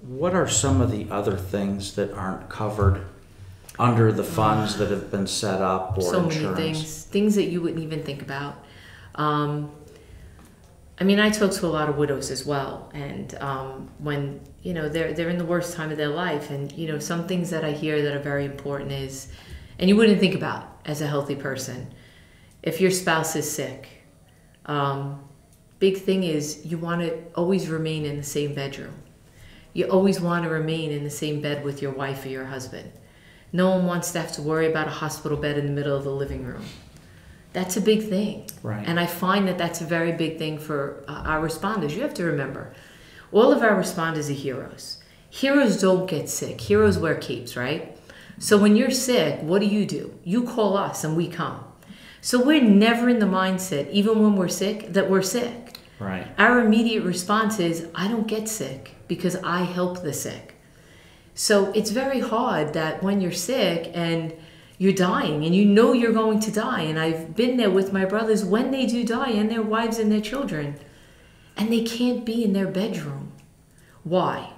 What are some of the other things that aren't covered under the funds that have been set up, or so insurance? many things that you wouldn't even think about. I mean, I talk to a lot of widows as well, and when they're in the worst time of their life, and some things that I hear that are very important is, and you wouldn't think about as a healthy person, if your spouse is sick, big thing is you want to always remain in the same bedroom. You always want to remain in the same bed with your wife or your husband. No one wants to have to worry about a hospital bed in the middle of the living room. That's a big thing. Right. And I find that that's a very big thing for our responders. You have to remember, all of our responders are heroes. Heroes don't get sick. Heroes wear capes, right? So when you're sick, what do? You call us and we come. So we're never in the mindset, even when we're sick, that we're sick. Right. Our immediate response is, I don't get sick because I help the sick. So it's very hard that when you're sick and you're dying and you're going to die, and I've been there with my brothers when they do die, and their wives and their children, and they can't be in their bedroom. Why?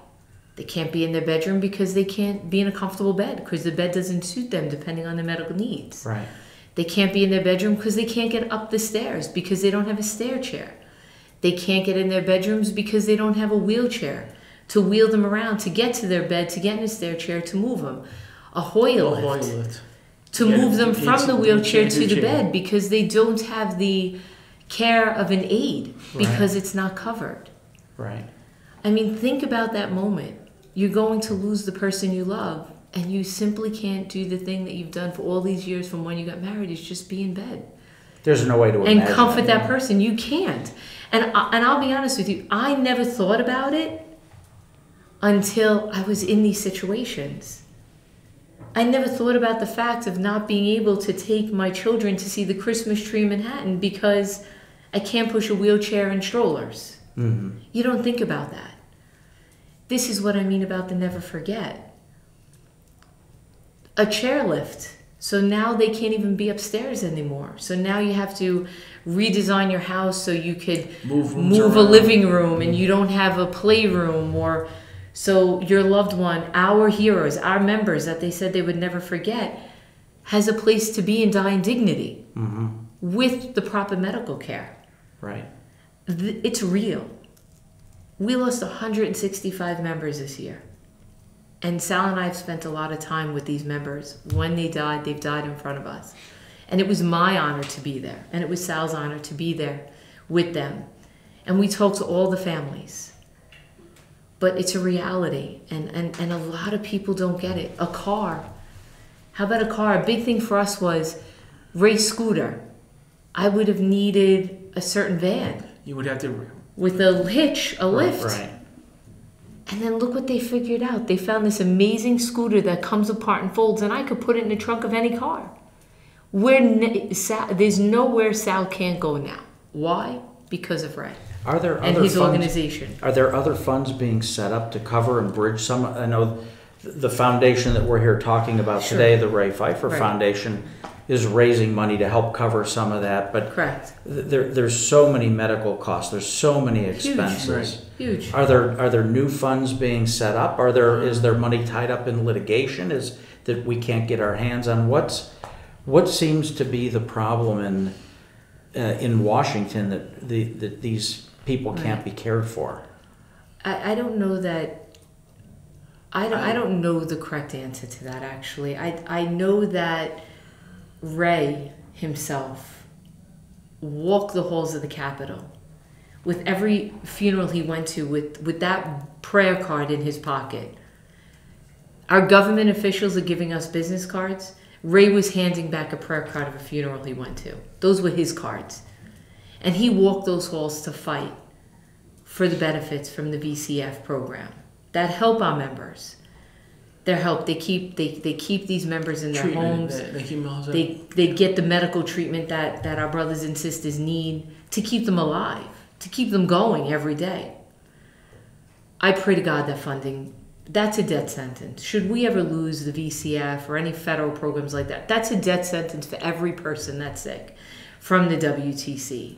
They can't be in their bedroom because they can't be in a comfortable bed, because the bed doesn't suit them depending on their medical needs. Right. They can't be in their bedroom because they can't get up the stairs because they don't have a stair chair. They can't get in their bedrooms because they don't have a wheelchair to wheel them around, to get to their bed, to get in a stair chair, to move them. A Hoyer lift. To move them from the wheelchair to the bed, because they don't have the care of an aide because it's not covered. Right. I mean, think about that moment. You're going to lose the person you love, and you simply can't do the thing that you've done for all these years from when you got married, is just be in bed. There's no way to imagine and comfort that person. You can't. And I'll be honest with you, I never thought about it until I was in these situations. I never thought about the fact of not being able to take my children to see the Christmas tree in Manhattan because I can't push a wheelchair and strollers. Mm-hmm. You don't think about that. This is what I mean about the never forget. A chairlift. So now they can't even be upstairs anymore. So now you have to redesign your house so you could move a living room, and you don't have a playroom, or so your loved one, our heroes, our members that they said they would never forget, has a place to be and die in dignity with the proper medical care. Right. It's real. We lost 165 members this year. And Sal and I have spent a lot of time with these members. When they died, they've died in front of us. And it was my honor to be there. And it was Sal's honor to be there with them. And we talked to all the families. But it's a reality. And a lot of people don't get it. A car. How about a car? A big thing for us was Ray's scooter. I would have needed a certain van. You would have to... With a hitch, a lift. Right. And then look what they figured out. They found this amazing scooter that comes apart and folds, and I could put it in the trunk of any car. There's nowhere Sal can't go now. Why? Because of Ray. Are there and other his funds, organization. Are there other funds being set up to cover and bridge some? I know the foundation that we're here talking about today, the Ray Pfeifer Foundation, is raising money to help cover some of that. But correct. There's so many medical costs. There's so many expenses. Huge. Are there new funds being set up? Is there money tied up in litigation? Is that we can't get our hands on? What seems to be the problem in Washington that these people can't be cared for? I don't know that. I don't know the correct answer to that, actually. I know that Ray himself walked the halls of the Capitol with every funeral he went to with that prayer card in his pocket. Our government officials are giving us business cards. Ray was handing back a prayer card of a funeral he went to. Those were his cards. And he walked those halls to fight for the benefits from the VCF program. that help our members. They're helped. They keep these members in their homes. They get the medical treatment that our brothers and sisters need to keep them alive, to keep them going every day. I pray to God that funding, that's a death sentence. Should we ever lose the VCF or any federal programs like that, that's a death sentence for every person that's sick from the WTC.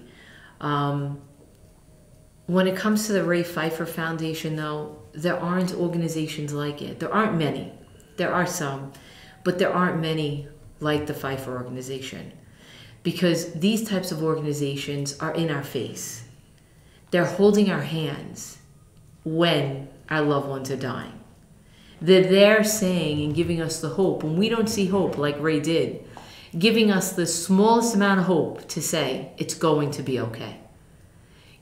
When it comes to the Ray Pfeifer Foundation, though, there aren't organizations like it. There aren't many. There are some, but there aren't many like the Pfeifer organization, because these types of organizations are in our face. They're holding our hands when our loved ones are dying. They're there saying and giving us the hope, when we don't see hope like Ray did, giving us the smallest amount of hope to say it's going to be okay.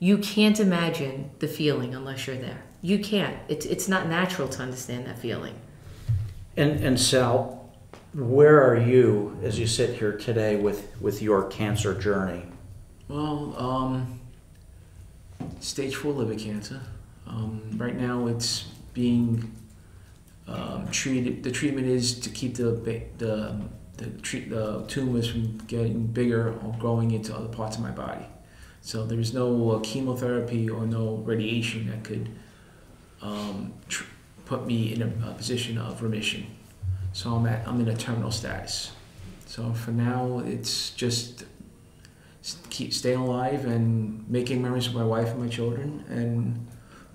You can't imagine the feeling unless you're there. You can't. It's not natural to understand that feeling. And Sal, where are you as you sit here today with your cancer journey? Well, stage 4 liver cancer. Right now it's being treated. The treatment is to keep the tumors from getting bigger or growing into other parts of my body. So there's no chemotherapy or no radiation that could put me in a position of remission. So I'm in a terminal status. So for now, it's just keep staying alive and making memories with my wife and my children, and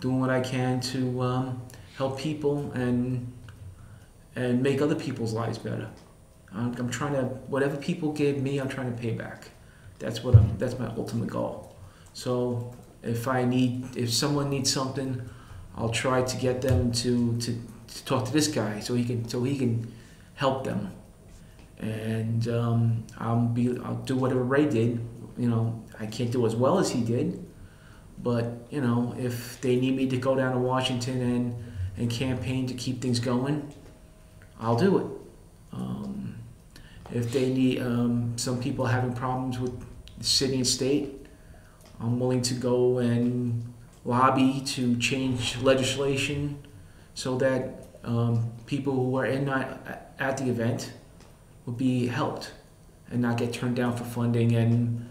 doing what I can to help people and make other people's lives better. I'm trying to, whatever people gave me, I'm trying to pay back. That's my ultimate goal. So if someone needs something, I'll try to get them to talk to this guy so he can help them. And I'll do whatever Ray did. You know, I can't do as well as he did, but you know, if they need me to go down to Washington and campaign to keep things going, I'll do it. If they need, some people are having problems with the city and state, I'm willing to go and lobby to change legislation so that people who are at the event will be helped and not get turned down for funding and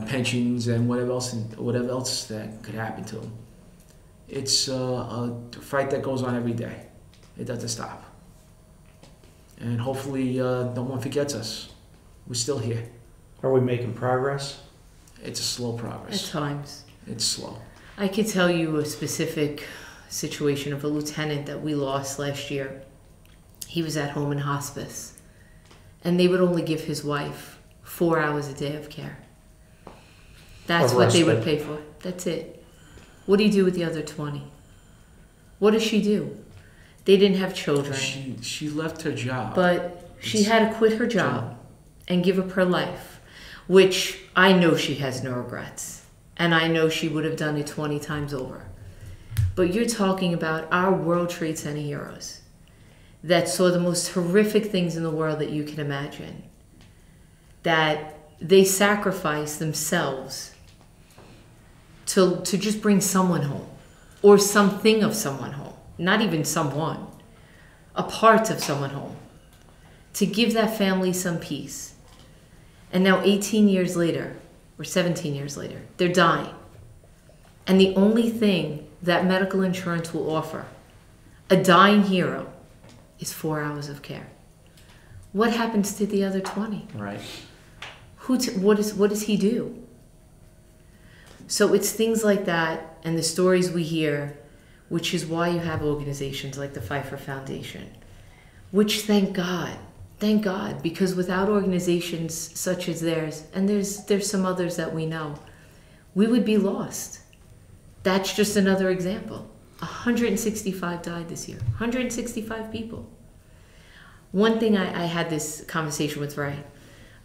pensions and whatever else that could happen to them. It's a fight that goes on every day. It doesn't stop. And hopefully no one forgets us. We're still here. Are we making progress? It's a slow progress. At times. It's slow. I could tell you a specific situation of a lieutenant that we lost last year. He was at home in hospice, and they would only give his wife 4 hours a day of care. That's what they would pay for. That's it. What do you do with the other 20? What does she do? They didn't have children. She left her job. But she had to quit her job and give up her life, which I know she has no regrets. And I know she would have done it 20 times over. But you're talking about our World Trade Center heroes that saw the most horrific things in the world that you can imagine. That they sacrificed themselves to just bring someone home, or something of someone home. Not even someone, a part of someone home, to give that family some peace. And now 18 years later, or 17 years later, they're dying. And the only thing that medical insurance will offer a dying hero is 4 hours of care. What happens to the other 20? Right. What does he do? So it's things like that and the stories we hear, which is why you have organizations like the Pfeifer Foundation, which thank God, because without organizations such as theirs, and there's some others that we know, we would be lost. That's just another example. 165 died this year, 165 people. One thing, I had this conversation with Ray,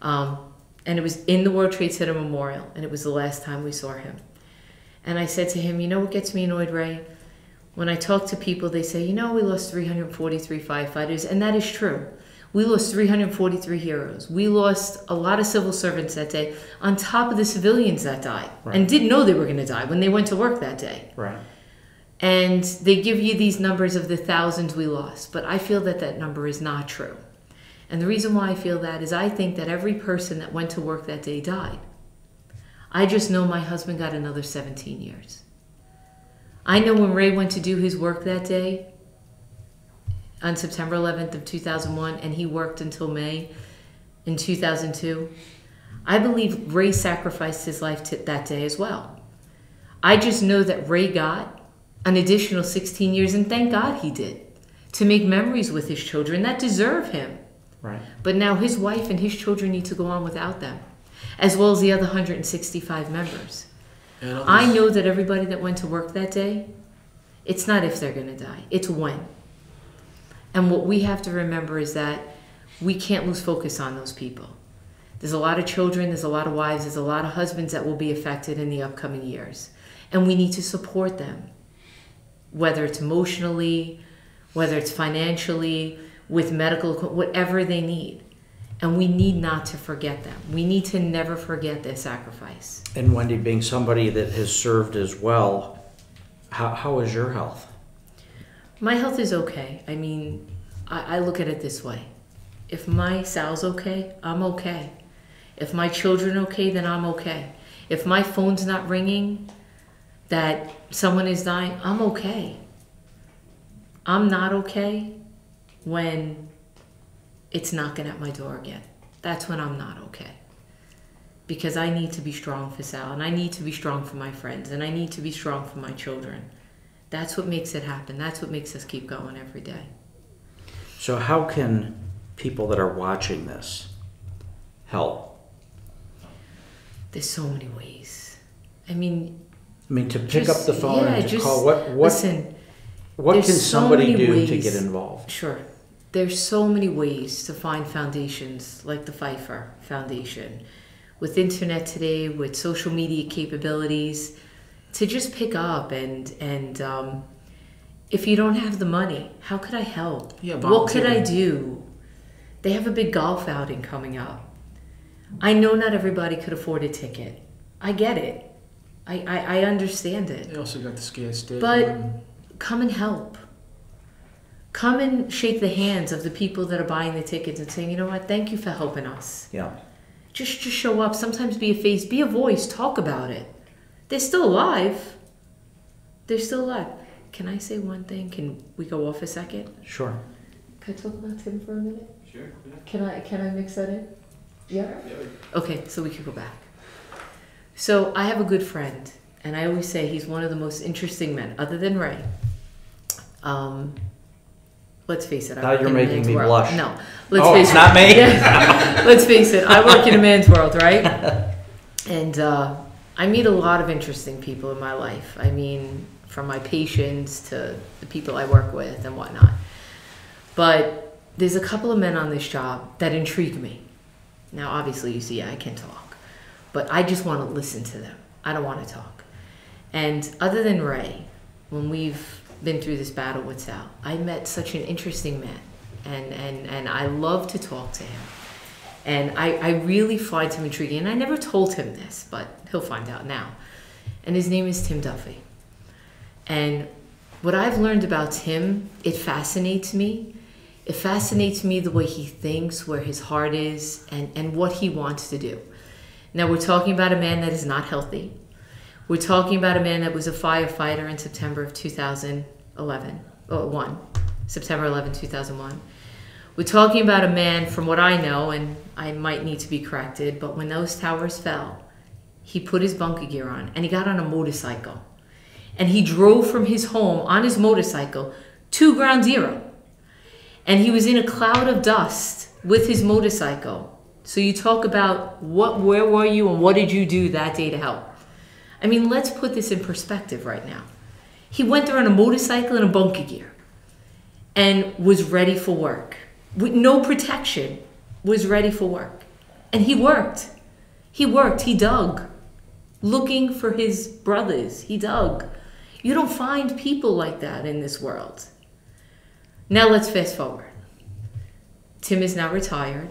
and it was in the World Trade Center Memorial, and it was the last time we saw him. And I said to him, you know what gets me annoyed, Ray? When I talk to people, they say, you know, we lost 343 firefighters, and that is true. We lost 343 heroes. We lost a lot of civil servants that day, on top of the civilians that died, and didn't know they were going to die when they went to work that day. Right. And they give you these numbers of the thousands we lost, but I feel that that number is not true. And the reason why I feel that is I think that every person that went to work that day died. I just know my husband got another 17 years. I know when Ray went to do his work that day, on September 11th of 2001, and he worked until May in 2002, I believe Ray sacrificed his life that day as well. I just know that Ray got an additional 16 years, and thank God he did, to make memories with his children that deserve him. Right. But now his wife and his children need to go on without them, as well as the other 165 members. I know that everybody that went to work that day, it's not if they're going to die, it's when. And what we have to remember is that we can't lose focus on those people. There's a lot of children, there's a lot of wives, there's a lot of husbands that will be affected in the upcoming years. And we need to support them, whether it's emotionally, whether it's financially, with medical, whatever they need. And we need not to forget them. We need to never forget their sacrifice. And Wendi, being somebody that has served as well, how is your health? My health is okay. I mean, I look at it this way. If my Sal's okay, I'm okay. If my children are okay, then I'm okay. If my phone's not ringing, that someone is dying, I'm okay. I'm not okay when it's knocking at my door again. That's when I'm not okay. Because I need to be strong for Sal, and I need to be strong for my friends, and I need to be strong for my children. That's what makes it happen. That's what makes us keep going every day. So how can people that are watching this help? There's so many ways. I mean, to pick up the phone and to call. Listen, what can somebody do ways to get involved? Sure. There's so many ways to find foundations like the Pfeifer Foundation. With internet today, with social media capabilities, to just pick up and if you don't have the money, how could I help? Yeah, what could I do? They have a big golf outing coming up. I know not everybody could afford a ticket. I get it. I understand it. They also got the scared state. But come and help. Come and shake the hands of the people that are buying the tickets and saying, you know what, thank you for helping us. Yeah. Just show up. Sometimes be a face, be a voice, talk about it. They're still alive. They're still alive. Can I say one thing? Can we go off a second? Sure. Can I talk about Tim for a minute? Sure. Yeah. Can I mix that in? Yeah? Okay, so we could go back. So I have a good friend, and I always say he's one of the most interesting men, other than Ray. Let's face it. Now you're making me blush. No, let's face it. Not me. Yeah. Let's face it. I work in a man's world, right? And I meet a lot of interesting people in my life. I mean, from my patients to the people I work with and whatnot. But there's a couple of men on this job that intrigue me. Now, obviously, you see, I can talk, but I just want to listen to them. I don't want to talk. And other than Ray, when we've been through this battle with Sal, I met such an interesting man, and I love to talk to him. And I really find him intriguing. And I never told him this, but he'll find out now. And his name is Tim Duffy. And what I've learned about Tim, it fascinates me. It fascinates me the way he thinks, where his heart is, and what he wants to do. Now, we're talking about a man that is not healthy. We're talking about a man that was a firefighter in September of 2001. September 11, 2001. We're talking about a man, from what I know, and I might need to be corrected, but when those towers fell, he put his bunker gear on and he got on a motorcycle. And he drove from his home on his motorcycle to Ground Zero. And he was in a cloud of dust with his motorcycle. So you talk about where were you and what did you do that day to help? I mean, let's put this in perspective right now. He went there on a motorcycle and a bunker gear and was ready for work. With no protection, was ready for work. And he worked. He worked. He dug. Looking for his brothers. He dug. You don't find people like that in this world. Now let's fast forward. Tim is now retired.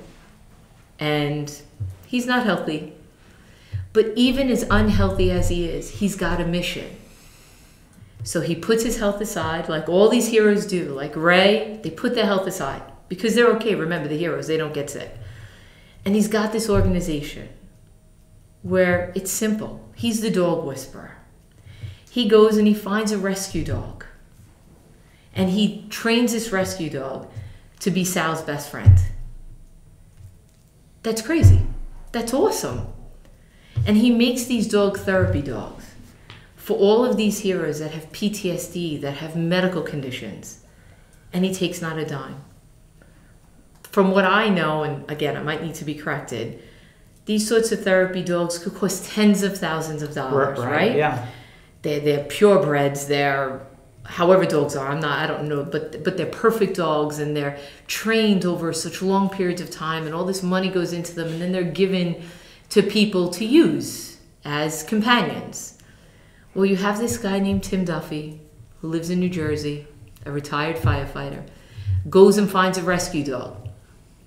And he's not healthy. But even as unhealthy as he is, he's got a mission. So he puts his health aside, like all these heroes do. Like Ray, they put their health aside because they're okay. Remember, the heroes, they don't get sick. And he's got this organization where it's simple. He's the dog whisperer. He goes and he finds a rescue dog. And he trains this rescue dog to be Sal's best friend. That's crazy. That's awesome. And he makes these dog therapy dogs for all of these heroes that have PTSD, that have medical conditions. And he takes not a dime. From what I know, and again, I might need to be corrected, these sorts of therapy dogs could cost tens of thousands of dollars, right? Yeah. They're purebreds, they're however dogs are, I don't know, but they're perfect dogs, and they're trained over such long periods of time, and all this money goes into them, and then they're given to people to use as companions. Well, you have this guy named Tim Duffy, who lives in New Jersey, a retired firefighter, goes and finds a rescue dog,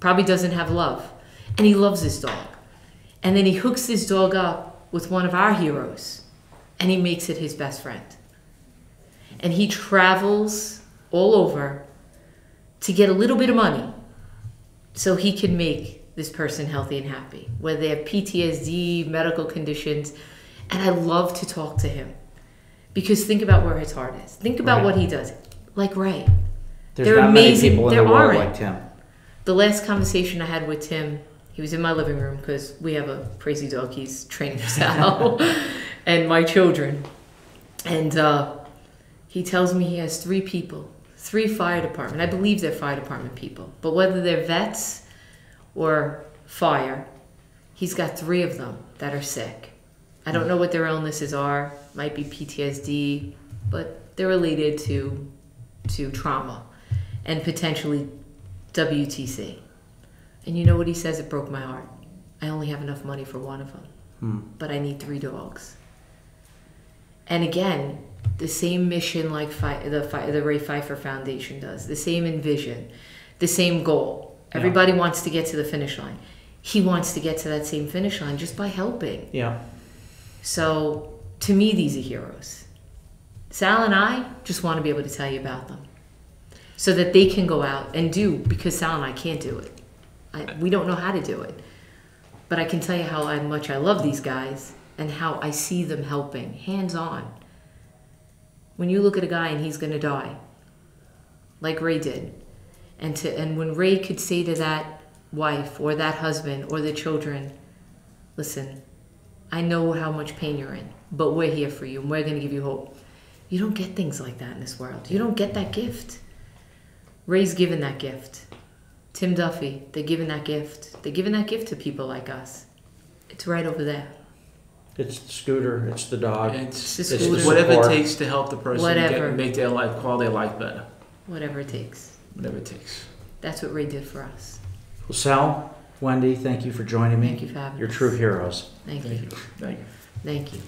probably doesn't have love, and he loves this dog. And then he hooks this dog up with one of our heroes, and he makes it his best friend. And he travels all over to get a little bit of money so he can make this person healthy and happy, whether they have PTSD, medical conditions. And I love to talk to him because think about where his heart is. Think about what he does. Like Ray. There's not many people in the world like Tim. The last conversation I had with Tim, he was in my living room because we have a crazy dog. He's training for Sal and my children. And he tells me he has 3 people, 3 fire department. I believe they're fire department people. But whether they're vets or fire, he's got 3 of them that are sick. I don't know what their illnesses are. Might be PTSD, but they're related to trauma and potentially WTC. And you know what he says? It broke my heart. I only have enough money for one of them, but I need 3 dogs. And again, the same mission like the Ray Pfeifer Foundation does, the same envision, the same goal. Everybody wants to get to the finish line. He wants to get to that same finish line just by helping. Yeah. So to me, these are heroes. Sal and I just want to be able to tell you about them so that they can go out and do, because Sal and I can't do it. We don't know how to do it. But I can tell you how much I love these guys and how I see them helping, hands-on. When you look at a guy and he's going to die, like Ray did, and when Ray could say to that wife or that husband or the children, listen, I know how much pain you're in, but we're here for you and we're going to give you hope. You don't get things like that in this world. You don't get that gift. Ray's given that gift. Tim Duffy, they're giving that gift. They're giving that gift to people like us. It's right over there. It's the scooter, it's the dog. It's the scooter. Whatever it takes to help the person make their quality of life better. Whatever it takes. Whatever it takes. That's what Ray did for us. Well, Sal, Wendi, thank you for joining me. Thank you for having You're us. true heroes. Thank you. Thank you. Thank you.